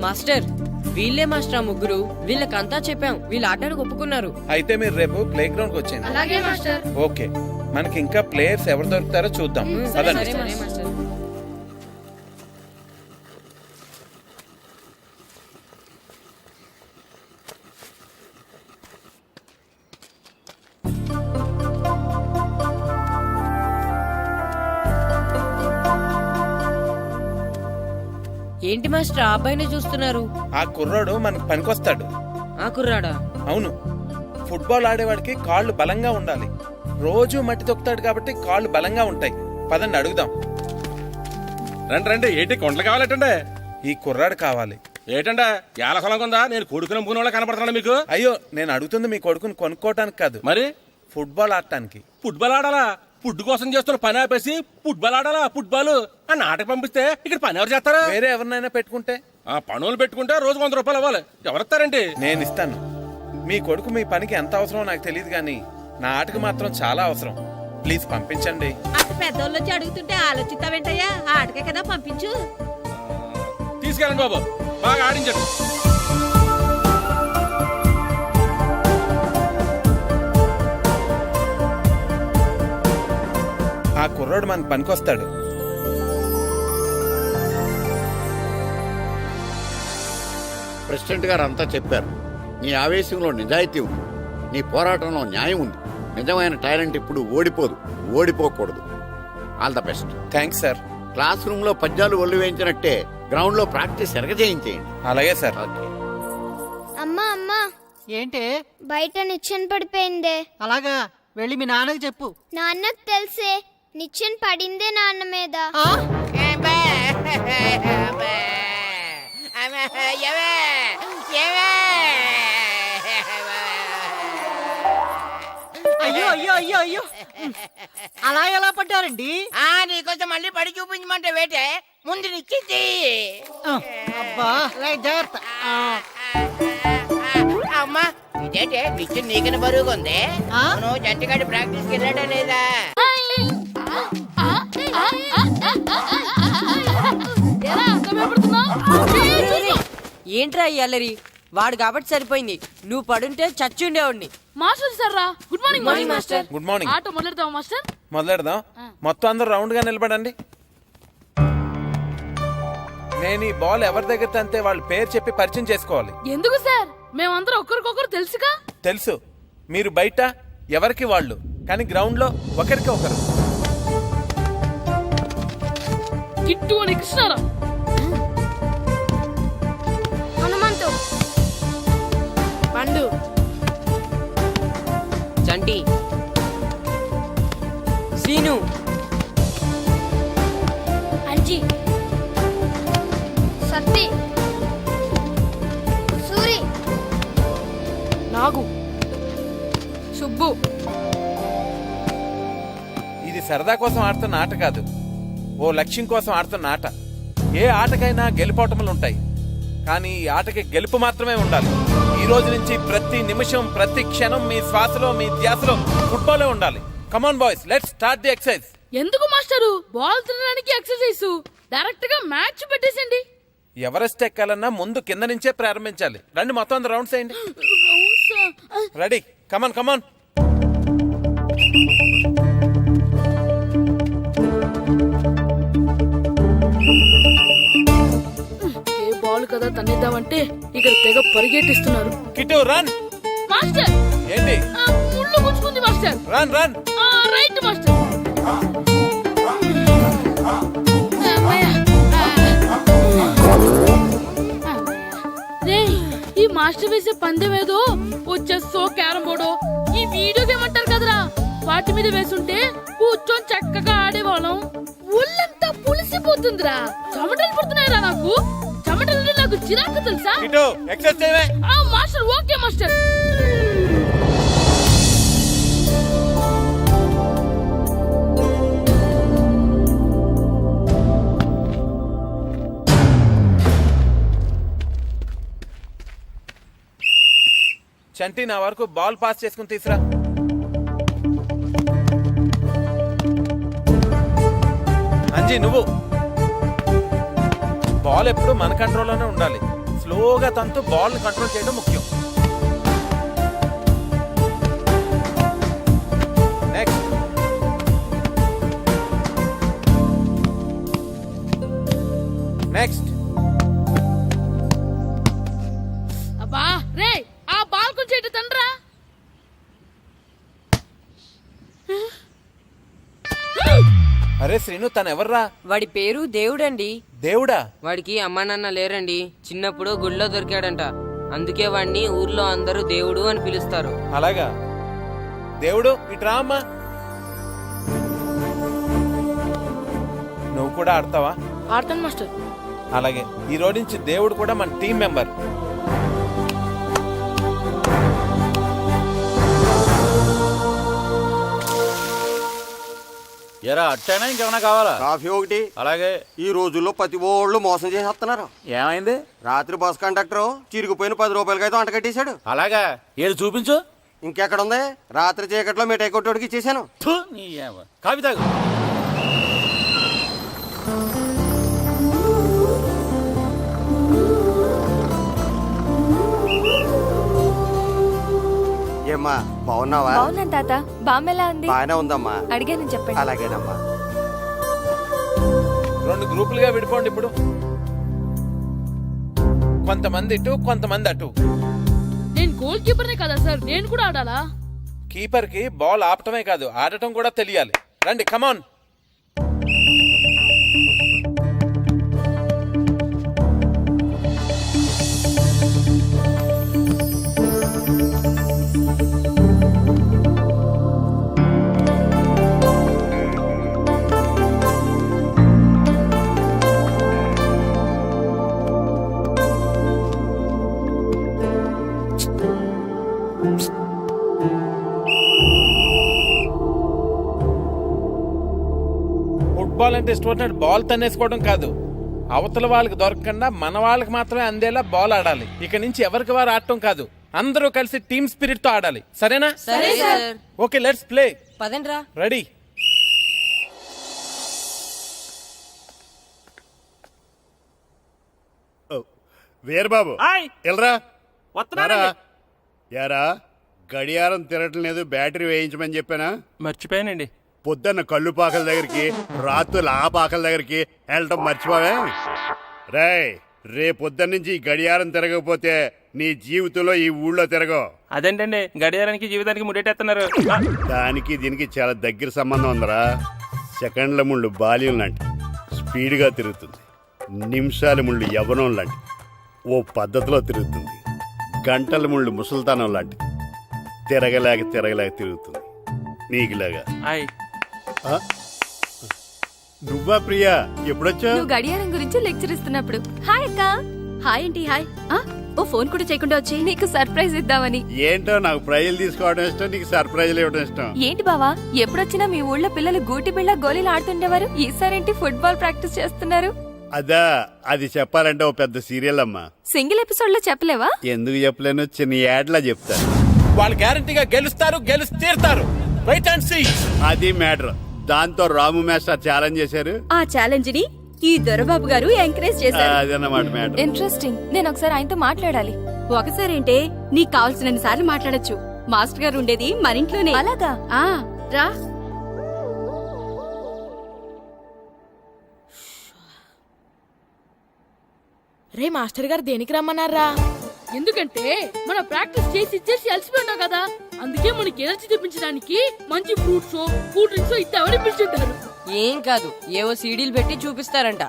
Master వీళ్ళే master ముగ్గురు. వీళ్ళకంతా చెప్పాం, వీళ్ళు ఆటకు ఒప్పుకున్నారు. అయితే మీరు రేపు ప్లే గ్రౌండ్ కి వచ్చేయండి. అలాగే మాస్టర్. ఓకే, మనకి ఇంకా ప్లేయర్స్ ఎవరు దొరుకుతారో చూద్దాం. పదండి. సరే మాస్టర్. ఏంటి మాస్టర్ ఆ అబ్బాయిని చూస్తున్నారు? ఆ కుర్రాడు మనకు పనికొస్తాడు. ఆ కుర్రాడా? అవును, ఫుట్బాల్ ఆడేవాడికి కాళ్ళు బలంగా ఉండాలి. రోజు మట్టి తొక్కుతాడు కాబట్టి కాళ్ళు బలంగా ఉంటాయి. పదండి అడుగుదాం. రండి రండి, ఏంటి కొండలు కావాలటండే? ఈ కుర్రాడు కావాలి. ఏటండా ఏల కొలం కొందా? నేను కొడుకుని అమ్ముకునే వాళ్ళ కనపడుతున్నా మీకు? అయ్యో, నేను అడుగుతుంది మీ కొడుకుని కొనుక్కోవటానికి కాదు, మరి ఫుట్బాల్ ఆడటానికి. ఫుట్బాల్ ఆడాలా? ఫుడ్ కోసం చేస్తున్న పని ఆపేసి ఫుట్బాల్ ఆడాలా? ఫుట్బాల్ ఆ నాటకు పంపిస్తే ఇక్కడ పని ఎవరు చేస్తారా? వేరే ఎవరినైనా పెట్టుకుంటే? ఆ పనులు పెట్టుకుంటే రోజు 100 రూపాయలు ఇవ్వాలి. ఎవరిస్తారండి? నేను ఇస్తాను. మీ కొడుకు మీ పనికి ఎంత అవసరమో నాకు తెలియదు, కానీ నా ఆటకు మాత్రం చాలా అవసరం. ప్లీజ్ పంపించండి. అంత పెద్దోళ్ళు వచ్చి అడుగుతుంటే ఆలోచిస్తావేంటయ్యా? ఆటకే కదా పంపించు. తీసుకెళ్ళండి బాబు, బాగా ఆడించండి. ఆ కుర్రాడు మనకు పనికొస్తాడు. ప్రెసిడెంట్ గారు అంతా చెప్పారు. నీ ఆవేశంలో నిజాయితీ ఉంది, నీ పోరాటంలో న్యాయం ఉంది. నిజమైన టాలెంట్ ఇప్పుడు ఓడిపోదు, ఓడిపోకూడదు. All the best. Thanks sir. Class room లో పద్యాలు ఒళ్ళు వేయించినట్టే గ్రౌండ్ లో ప్రాక్టీస్ ఎరగజేయించేయండి. అలాగే సార్. ఓకే. అమ్మా అమ్మా, ఏంటే బయట నిచ్చెన పడిపోయిందే. అలాగా, వెళ్ళి మీ నాన్నకి చెప్పు. నాన్నకు తెలిసే, నిచ్చెన పడిందే నాన్న మీద. అయ్యో అయ్యో అయ్యో అయ్యో, అలా ఎలా పడ్డారండి? నీకోసం మళ్ళీ పడి చూపించమంటే వేటే ముందు నిచ్చింది. అబ్బా, జాగ్రత్త. అమ్మా, ఇదేంటే నిచ్చిన నీకని బరువుగా ఉంది. ఆ? నువ్వు జంటగాడి ప్రాక్టీస్కి వెళ్ళాడా లేదా? ఏంట్రా ఈ అల్లరి? వాడు కాబట్టి సరిపోయింది, నువ్వు పడుంటే చచ్చి ఉండేవాడిని. Master sir good morning. Morning master. Good morning. Auto మొదలెడతావా మాస్టర్? మొదలెడదాం. మొత్తం అందరూ రౌండ్ గా నిలబడండి. నేను ఈ బాల్ ఎవరి దగ్గర తంతే వాళ్ళ పేరు చెప్పి పరిచయం చేసుకోవాలి. ఎందుకు సార్? మేమందరం ఒకరికొకరు తెలుసుగా. తెలుసు, మీరు బయట ఎవరికి వాళ్ళు, కానీ గ్రౌండ్ లో ఒకరికి ఒకరు. కిట్టు అని కృష్ణారా. హనుమంతు, పండు, చంటి, సీను, అంజి, సత్తి, సూరి, నాగు, సుబ్బు. ఇది సరదా కోసం ఆడుతున్న ఆట కాదు, ఓ లక్ష్యం కోసం ఆడుతున్న ఆట. ఏ ఆటకైనా గెలుపోటములు ఉంటాయి, కానీ ఈ ఆటకి గెలుపు మాత్రమే ఉండాలి. ఈ రోజు నుంచి ప్రతి నిమిషం, ప్రతి క్షణం మీ శ్వాసలో, మీ ధ్యాసలో ఫుట్బాలే ఉండాలి. Come on boys, let's start the exercise. ఎందుకు మాస్టరు? బాల్ తినడానికి ఎక్సర్సైజ్, డైరెక్ట్ గా మ్యాచ్ పెట్టేసండి. ఎవరెస్ట్ ఎక్కాలన్నా ముందు కింద నుంచే ప్రారంభించాలి. రండి, మొత్తం అందరూ రౌండ్స్ వేయండి. రెడీ, కమాన్ కమాన్. ఏ బాల్ కదా తన్నిద్దామంటే ఇక్కడ తెగ పరిగెట్టిస్తున్నారు. Kit run. మాస్టర్, ఏంటి? ముళ్ళు గుచ్చుకుంది master. Run run. Right master. ఈ మాస్టర్ వేసే పందెం ఏదో వచ్చేస్తో క్యారం బోర్డు, ఈ వీడియో గేమ్ అంటారు కదరా, వాటి మీద వేసుంటే కూర్చొని చక్కగా ఆడేవాళ్ళం. ఒళ్ళంతా పులిసిపోతుందిరా, చెమటలు పుడుతున్నాయిరా నాకు. చెమటలు నాకు చిరాకు తెలుసా? కిట్టు ఎక్సర్సైజ్ చేయవే. Master okay master. చంటి, నా వరకు బాల్ పాస్ చేసుకుని తీసురా. అంజీ, నువ్వు బాల్ ఎప్పుడు మన కంట్రోల్లోనే ఉండాలి. స్లోగా తంతు బాల్ కంట్రోల్ చేయడం ముఖ్యం. నెక్స్ట్ నెక్స్ట్ అబ్బా రే ఆ బాల్ కొంచెం ఇటు తండ్రా. అరే శ్రీను, తను ఎవర్రా? వాడి పేరు దేవుడండి. దేవుడా? వాడికి అమ్మా నాన్న లేరండి. చిన్నప్పుడు గుళ్ళో దొరికాడంట. అందుకే వాడిని ఊర్లో అందరూ దేవుడు అని పిలుస్తారు. అలాగా? దేవుడు ఇట్రా అమ్మా. నువ్వు కూడా ఆడతావా? ఆడతాను మాస్టర్. అలాగే ఈ రోజు నుంచి దేవుడు కూడా మన టీం మెంబర్. ఎరా అట్టైనా ఇంకేమైనా కావాలా? కాఫీ ఒకటి. అలాగే. ఈ రోజుల్లో ప్రతి ఓళ్ళు మోసం చేసేస్తున్నారు. ఏమైంది? రాత్రి బస్ కండక్టర్ చిరిగిపోయిన 10 రూపాయలకైతే అంట కట్టేశాడు. అలాగా? ఏది చూపించు. ఇంకెక్కడ ఉంది? రాత్రి చీకట్లో మిఠాయి కొట్టోడికి ఇచ్చేసాను. థు, నీ కాఫీ తాగు. ఏమ్మా బాగున్నావా? బాగున్నాను తాత. బామ్మెలా ఉంది? బాగానే ఉందమ్మా. అడిగాను చెప్పండి. అలాగేనమ్మా. 2 గ్రూపులుగా విడిపోండి. ఇప్పుడు కొంతమంది ఇటు, కొంతమంది అటు. నేను గోల్ కీపర్నే కదా సార్, నేను కూడా ఆడాలా? కీపర్ కి బాల్ ఆపటమే కాదు, ఆడటం కూడా తెలియాలి. రండి, కమాన్. ఫుట్బాల్ అంటే ఇష్టపడినట్టు బాల్ తన్నేసుకోవడం కాదు, అవతల వాళ్ళకి దొరకకుండా మన వాళ్ళకి మాత్రమే అందేలా బాల్ ఆడాలి. ఇక నుంచి ఎవరికి వారు ఆడటం కాదు, అందరూ కలిసి టీమ్ స్పిరిట్ తో ఆడాలి. సరేనా? సరే సార్. Okay, let's play. పదండ్రా. రెడీ? వీరబాబు ఎల్రా యారా, గడియారం తిరగటం లేదు, బ్యాటరీ వేయించమని చెప్పానా? మర్చిపోయానండి. పొద్దున్న కళ్ళు పాకల దగ్గరికి, రాత్రులు ఆ పాకల దగ్గరికి వెళ్ళటం మర్చిపోవే. రేపొద్దున్న నుంచి ఈ గడియారం తిరగకపోతే నీ జీవితంలో ఈ ఊళ్ళో తిరగవు. అదేంటండి గడియారానికి జీవితానికి ముడేటేస్తున్నారు? దానికి దీనికి చాలా దగ్గర సంబంధం ఉందరా. సెకండ్ల ముళ్ళు బాల్యం లాంటి స్పీడ్గా తిరుగుతుంది, నిమిషాల ముళ్ళు యవ్వనం లాంటి ఓ పద్ధతిలో తిరుగుతుంది, గంటల ముళ్ళు ముసల్తానం లాంటి తిరగలేక తిరుగుతుంది. నీకులాగా. నువ్వా ప్రియా? ఎప్పుడొచ్చా? నువ్వు గడియారం గురించి లెక్చర్ ఇస్తున్నప్పుడు. హాయ్ అక్క. హాయ్ ఏంటి హాయ్. ఓ ఫోన్ కూడా చేయకుండా వచ్చి నీకు సర్ప్రైజ్ ఇద్దామని. ఏంటో, నాకు ప్రైజులు తీసుకోవడం ఇష్టం, నీకు సర్ప్రైజ్లు ఇవ్వడం ఇష్టం. ఏంటి బావా, ఎప్పుడొచ్చినా మీ ఊళ్ళో పిల్లలు గూటి బిళ్ళ గోళీలు ఆడుతుండేవారు, ఈసారేంటి ఫుట్బాల్ ప్రాక్టీస్ చేస్తున్నారు? అదా, అది చెప్పాలంటే ఓ పెద్ద సీరియల్ అమ్మా. సింగిల్ ఎపిసోడ్ లో చెప్పలేవా? ఎందుకు చెప్పలేను, చిన్న యాడ్లా చెప్తాను. వాళ్ళు గ్యారంటీగా గెలుస్తారు, గెలిచి తీరుతారు. Wait and see. అది మ్యాటర్. దాంతో రాము మాస్టర్ ఛాలెంజ్ చేశారు. ఆ ఛాలెంజ్ ని ఈ దొరబాబు గారు ఎంకరేజ్ చేశారు. అదన్నమాట మ్యాటర్. ఇంట్రెస్టింగ్. నేను ఒకసారి ఆయనతో మాట్లాడాలి. ఒకసారి ఏంటే, నీకు కావాల్సిన సార్లు మాట్లాడొచ్చు. మాస్టర్ గారు ఉండేది మన ఇంట్లోనే. అలాగా? రా. రే మాస్టర్ గారు దేనికి రమ్మన్నారా? ఎందుకంటే మనం ప్రాక్టీస్ చేసి అలసిపోయి ఉంటాం కదా, అందుకే మనకి ఎనర్జీ తెప్పించడానికి మంచి ఫ్రూట్స్ కూల్ డ్రింక్స్ ఇద్దామని పిలిచింటారు. ఏం కాదు, ఏవో సీడీలు పెట్టి చూపిస్తారంట.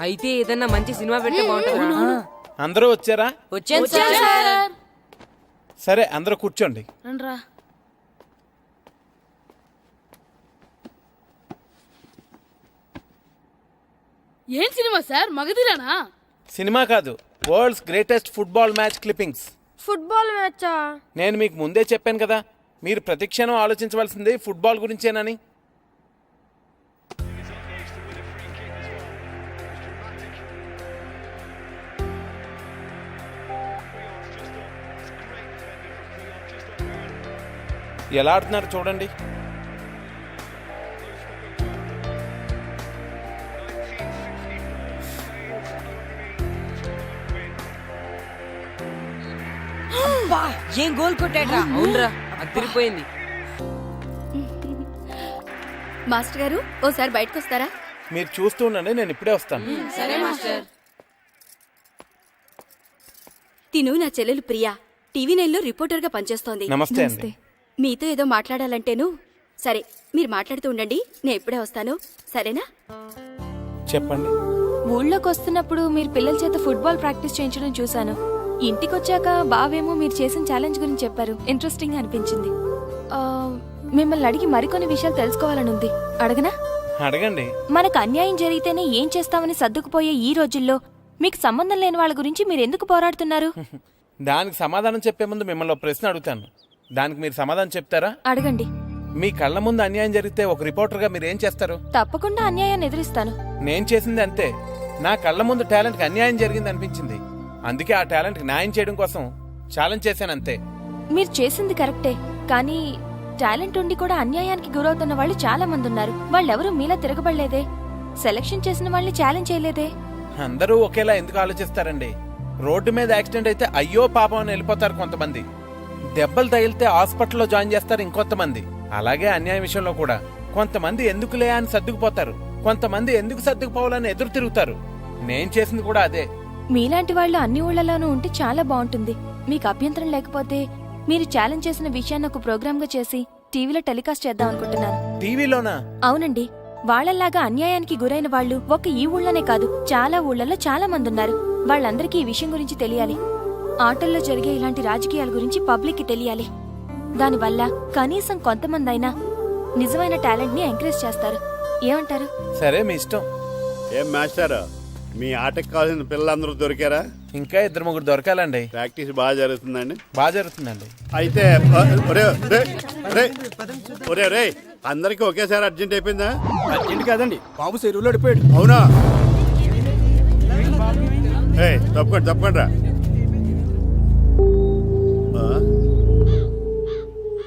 అయితే ఏదన్నా మంచి సినిమా పెట్టి బాగుంటుంది. అందరూ వచ్చారా? వచ్చాను సార్. సరే, అందరూ కూర్చోండి. రండ్రా. ఏం సినిమా సార్, మగధీరానా? సినిమా కాదు, world's greatest football match clippings. Football మ్యాచా? నేను మీకు ముందే చెప్పాను కదా, మీరు ప్రతిక్షణం ఆలోచించవలసింది ఫుట్బాల్ గురించేనని. ఎలా ఆడుతున్నారు చూడండి. ఏం గోల్ కొట్టాడ్రా అవునరా అదిరిపోయింది. మాస్టర్ గారు ఓసారి బయటకు వస్తారా? మీరు చూస్తూ ఉండండి, నేను ఇప్పుడే వస్తాను. సరే మాస్టర్. తిను నా చెల్లెలు ప్రియా, టీవీ 9లో రిపోర్టర్ గా పనిచేస్తోంది. నమస్తే అండి. మీతో ఏదో మాట్లాడాలంటేను. సరే మీరు మాట్లాడుతూ ఉండండి, నేను ఇప్పుడే వస్తాను, సరేనా? చెప్పండి. ఊళ్ళోకి వస్తున్నప్పుడు మీరు పిల్లల చేత ఫుట్బాల్ ప్రాక్టీస్ చేయించడం చూశాను. ఇంటికొచ్చాక బావేమో మీరు చేసిన ఛాలెంజ్ గురించి చెప్పారు. ఇంట్రెస్టింగ్ అనిపించింది. మిమ్మల్ని అడిగి మరికొన్ని విషయాలు తెలుసుకోవాలని ఉంది. అడగనా? అడగండి. మనకు అన్యాయం జరిగితేనే ఏం చేస్తామని సర్దుకుపోయే ఈ రోజుల్లో మీకు సంబంధం లేని వాళ్ళ గురించి మీరు ఎందుకు పోరాడుతున్నారు? దానికి సమాధానం చెప్పే ముందు మిమ్మల్ని ఒక ప్రశ్న అడుగుతాను. దానికి మీరు సమాధానం చెప్తారా? అడగండి. మీ కళ్ళ ముందు అన్యాయం జరిగితే ఒక రిపోర్టర్గా మీరు ఏం చేస్తారు? తప్పకుండా అన్యాయాన్ని ఎదురిస్తాను. నేను చేసింది అంతే. నా కళ్ళ ముందు టాలెంట్కి అన్యాయం జరిగింది అనిపించింది. అందుకే ఆ టాలెంట్కి న్యాయం చేయడం కోసం ఛాలెంజ్ చేశాను అంతే. మీరు చేసింది కరెక్టే, కానీ టాలెంట్ ఉండి కూడా అన్యాయానికి గురవుతున్న వాళ్ళు చాలా మంది ఉన్నారు. వాళ్ళెవరూ మీలా తిరగబడలేదే. సెలక్షన్ చేసిన వాళ్ళని ఛాలెంజ్ చేయలేదే. అందరూ ఒకేలా ఎందుకు ఆలోచిస్తారండి? రోడ్డు మీద యాక్సిడెంట్ అయితే అయ్యో పాపం అని వెళ్ళిపోతారు కొంతమంది. దెబ్బలు తగిలితే హాస్పిటల్లో జాయిన్ చేస్తారు ఇంకొంతమంది. అలాగే అన్యాయం విషయంలో కూడా కొంతమంది ఎందుకులే అని సర్దుకుపోతారు, కొంతమంది ఎందుకు సర్దుకుపోవాలని ఎదురు తిరుగుతారు. నేను చేసింది కూడా అదే. మీలాంటి వాళ్ళు అన్ని ఊళ్ళలోనూ ఉంటే చాలా బాగుంటుంది. మీకు అభ్యంతరం లేకపోతే మీరు ఛాలెంజ్ చేసిన విషయాన్ని ఒక ప్రోగ్రామ్ గా చేసి టీవీలో టెలికాస్ట్ చేద్దాం అనుకుంటున్నాను. టీవీలోనా? అవునండి. వాళ్ళలాగా అన్యాయానికి గురైన వాళ్ళు ఒక్క ఈ ఊళ్ళోనే కాదు, చాలా ఊళ్ళలో చాలా మంది ఉన్నారు. వాళ్ళందరికీ ఈ విషయం గురించి తెలియాలి. ఆటల్లో జరిగే ఇలాంటి రాజకీయాల గురించి పబ్లిక్ కి తెలియాలి. దానివల్ల కనీసం కొంతమంది అయినా నిజమైన టాలెంట్ ని ఎంకరేజ్ చేస్తారు. ఏమంటారు? సరే, మీ ఇష్టం. ఏం మాస్టర్, మీ ఆటకు కావాల్సిన పిల్లలందరూ దొరికారా? ఇంకా 2-3 దొరకాలండి. ప్రాక్టీస్ బాగా జరుగుతుందండి? బాగా జరుగుతుందండి. అయితే ఒరే అందరికి ఒకేసారి అర్జెంట్ అయిపోయిందా? అర్జెంట్ కాదండి, బాబు చెరువులో అడిపోయాడు. అవునా? తప్పకుండా రా.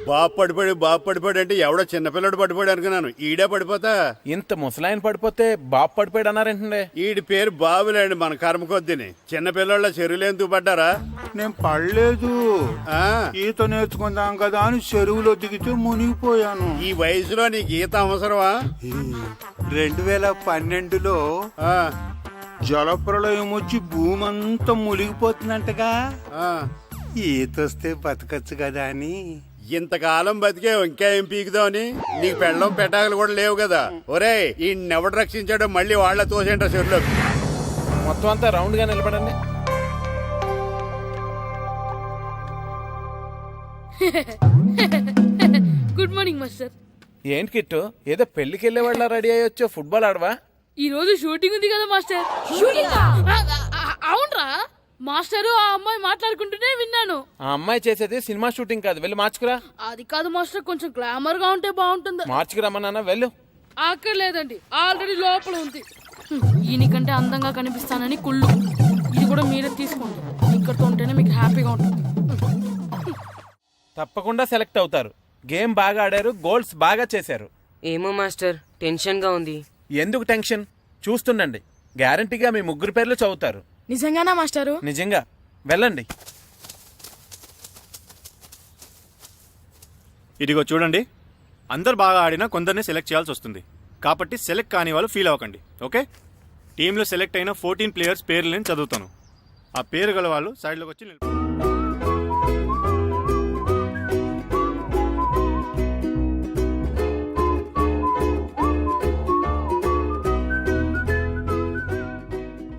బాబు పడిపోయాడు అంటే ఎవడో చిన్నపిల్లడు పడిపోయాడు అనుకున్నాను. ఈడే పడిపోతా. ఇంత ముసలాయన పడిపోతే బాబు పడిపోయాడు అన్నారేంటండి? ఈడి పేరు బాబులేండి, మన కర్మ కొద్దిని. చిన్నపిల్లల చెరువులు ఎందుకు పడ్డారా? నేను పడలేదు, ఈత నేర్చుకుందాం కదా అని చెరువులో దిగితే మునిగిపోయాను. ఈ వయసులో నీకు ఈత అవసరమా? 2012లో జలప్రలయం వచ్చి భూమి అంతా మునిగిపోతుందంటగా. ఈత వస్తే బతకచ్చు కదా అని. ఇంతకాలం బతికే ఇంకా ఏం పీకుదామని? నీకు పెళ్ళం పెట్టాకలు కూడా లేవు కదా. ఒరే, ఈ ఎవడు రక్షించాడో మళ్ళీ వాళ్ళ తోసేంట చెరువులోకి. మొత్తం అంతా రౌండ్ గా నిలబడండి. Good morning master. ఏంటి కిట్టు, ఏదో పెళ్లికి వెళ్లే వాళ్ళ రెడీ అయ్యొచ్చో? ఫుట్బాల్ ఆడవా? ఈ రోజు షూటింగ్ ఉంది కదా మాస్టర్. అవునరా మాస్టర్, ఆ అమ్మాయి మాట్లాడుకుంటూనే విన్నాను. ఆ అమ్మాయి చేసేది సినిమా షూటింగ్ కాదు, వెళ్ళి మార్చుకురా. అది కాదు మాస్టర్, కొంచెం గ్లామర్ గా ఉంటే బాగుంటుంది. మార్చుకురమ్మన్నా, వెళ్ళు. అక్కర్లేదండి, ఆల్రెడీ లోపల ఉంది. ఈయనకంటే అందంగా కనిపిస్తానని కుళ్ళు. ఇది కూడా మీరే తీసుకోండి, ఇక్కడితో ఉంటేనే మీకు హ్యాపీగా ఉంటుంది. తప్పకుండా సెలెక్ట్ అవుతారు. గేమ్ బాగా ఆడారు, గోల్స్ బాగా చేశారు. ఏమో మాస్టర్, టెన్షన్ గా ఉంది. ఎందుకు టెన్షన్? చూస్తుండండి, గ్యారంటీగా మీ 3 పేర్లు చదువుతారు. నిజంగానా మాస్టారు? నిజంగా. వెళ్ళండి. ఇదిగో చూడండి, అందరు బాగా ఆడినా కొందరిని సెలెక్ట్ చేయాల్సి వస్తుంది. కాబట్టి సెలెక్ట్ కాని వాళ్ళు ఫీల్ అవ్వకండి, ఓకే? టీంలో సెలెక్ట్ అయిన 14 ప్లేయర్స్ పేర్లు నేను చదువుతాను. ఆ పేరు గల వాళ్ళు సైడ్లోకి వచ్చి